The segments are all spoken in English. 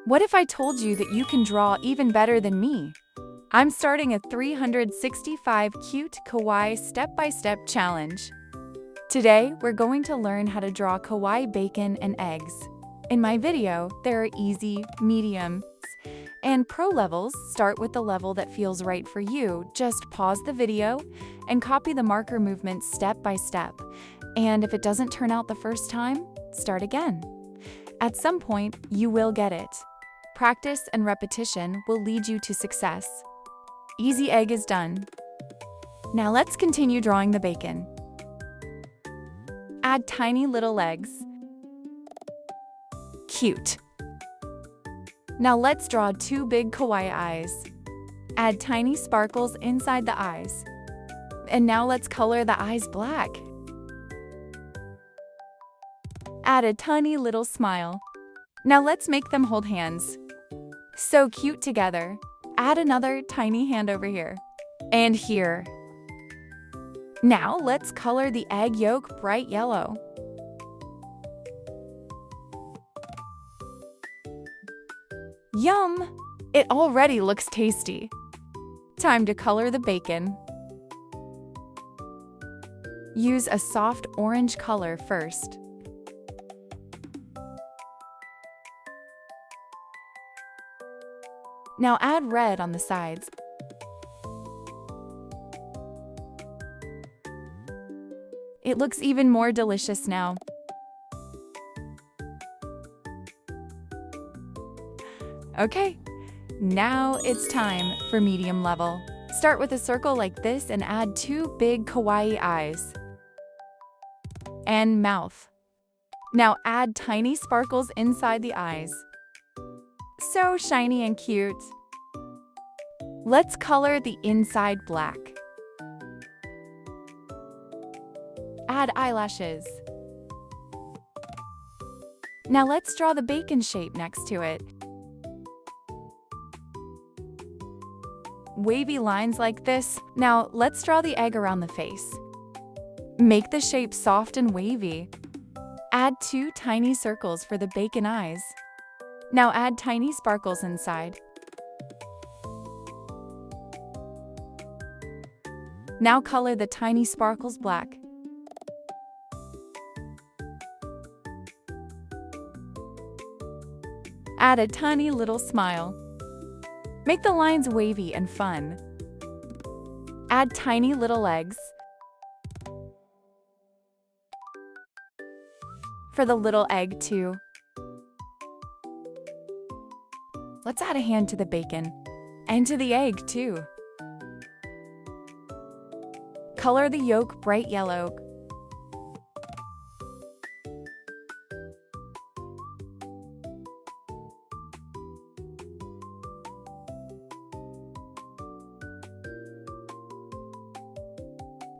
What if I told you that you can draw even better than me? I'm starting a 365 cute kawaii step-by-step challenge. Today, we're going to learn how to draw kawaii bacon and eggs. In my video, there are easy, medium, and pro levels. Start with the level that feels right for you. Just pause the video and copy the marker movements step by step. And if it doesn't turn out the first time, start again. At some point, you will get it. Practice and repetition will lead you to success. Easy egg is done. Now let's continue drawing the bacon. Add tiny little legs. Cute. Now let's draw two big kawaii eyes. Add tiny sparkles inside the eyes. And now let's color the eyes black. Add a tiny little smile. Now let's make them hold hands. So cute together. Add another tiny hand over here. And here. Now let's color the egg yolk bright yellow. Yum! It already looks tasty. Time to color the bacon. Use a soft orange color first. Now add red on the sides. It looks even more delicious now. Okay, now it's time for medium level. Start with a circle like this and add two big kawaii eyes and mouth. Now add tiny sparkles inside the eyes. So shiny and cute. Let's color the inside black. Add eyelashes. Now let's draw the bacon shape next to it. Wavy lines like this. Now let's draw the egg around the face. Make the shape soft and wavy. Add two tiny circles for the bacon eyes. Now add tiny sparkles inside. Now color the tiny sparkles black. Add a tiny little smile. Make the lines wavy and fun. Add tiny little legs. For the little egg too. Let's add a hand to the bacon. And to the egg too. Color the yolk bright yellow.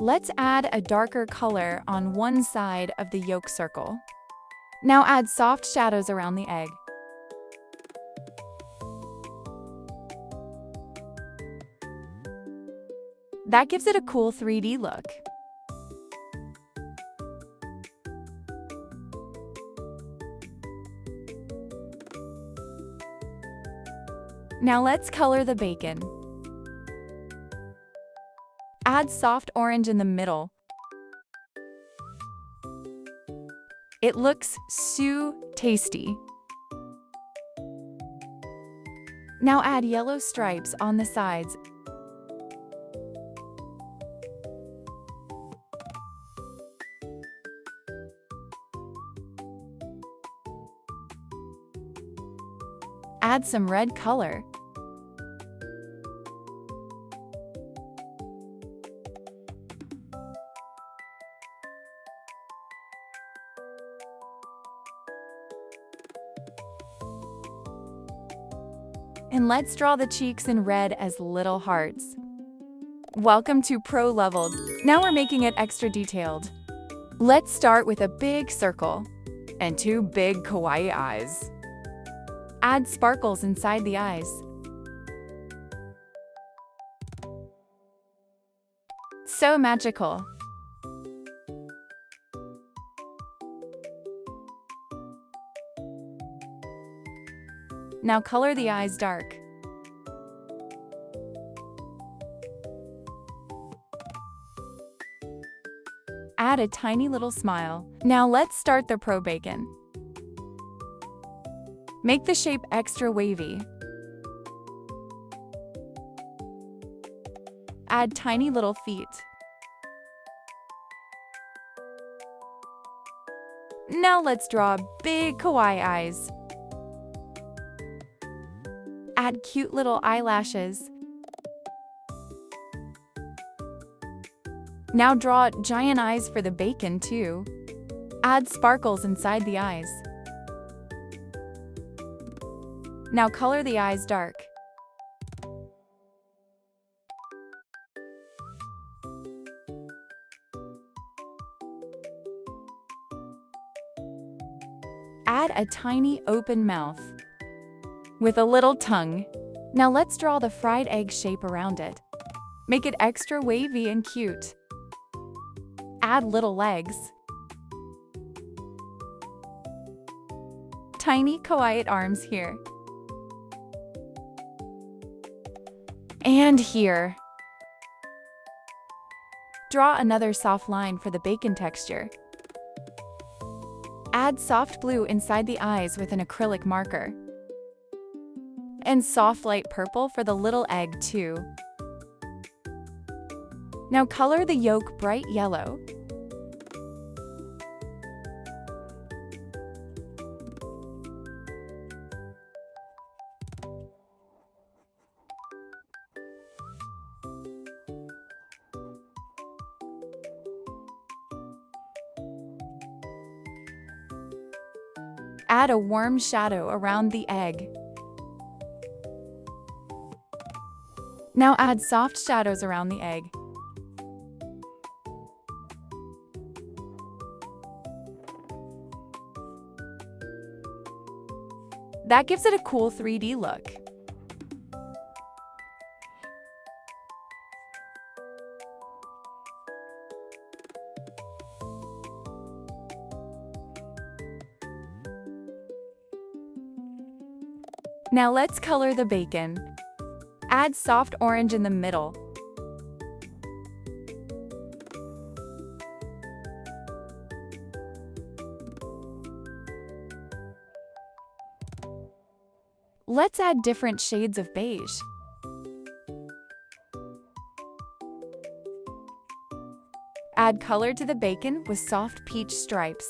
Let's add a darker color on one side of the yolk circle. Now add soft shadows around the egg. That gives it a cool 3D look. Now let's color the bacon. Add soft orange in the middle. It looks so tasty. Now add yellow stripes on the sides. Add some red color. And let's draw the cheeks in red as little hearts. Welcome to Pro Level. Now we're making it extra detailed. Let's start with a big circle and two big kawaii eyes. Add sparkles inside the eyes. So magical. Now color the eyes dark. Add a tiny little smile. Now let's start the pro bacon. Make the shape extra wavy. Add tiny little feet. Now let's draw big kawaii eyes. Add cute little eyelashes. Now draw giant eyes for the bacon too. Add sparkles inside the eyes. Now color the eyes dark. Add a tiny open mouth with a little tongue. Now let's draw the fried egg shape around it. Make it extra wavy and cute. Add little legs. Tiny kawaii arms here. And here. Draw another soft line for the bacon texture. Add soft blue inside the eyes with an acrylic marker. And soft light purple for the little egg too. Now color the yolk bright yellow. Add a warm shadow around the egg. Now add soft shadows around the egg. That gives it a cool 3D look. Now let's color the bacon. Add soft orange in the middle. Let's add different shades of beige. Add color to the bacon with soft peach stripes.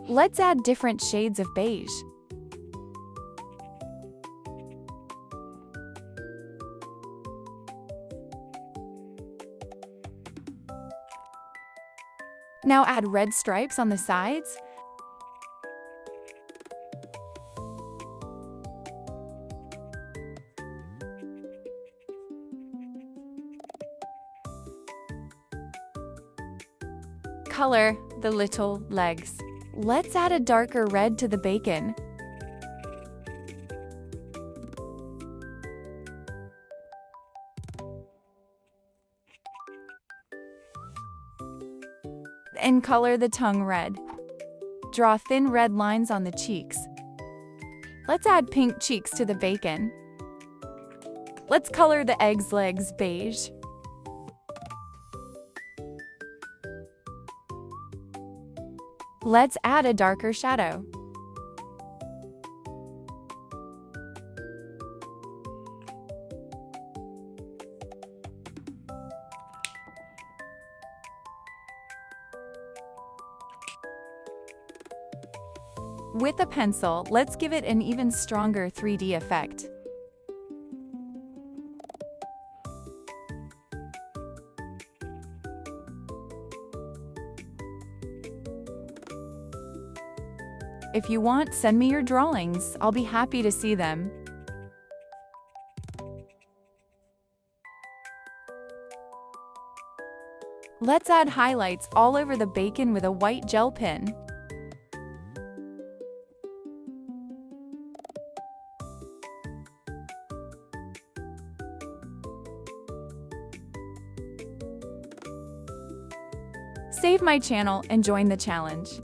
Let's add different shades of beige. Now add red stripes on the sides. Color the little legs. Let's add a darker red to the bacon. And color the tongue red. Draw thin red lines on the cheeks. Let's add pink cheeks to the bacon. Let's color the egg's legs beige. Let's add a darker shadow. With a pencil, let's give it an even stronger 3D effect. If you want, send me your drawings. I'll be happy to see them. Let's add highlights all over the bacon with a white gel pen. Save my channel and join the challenge.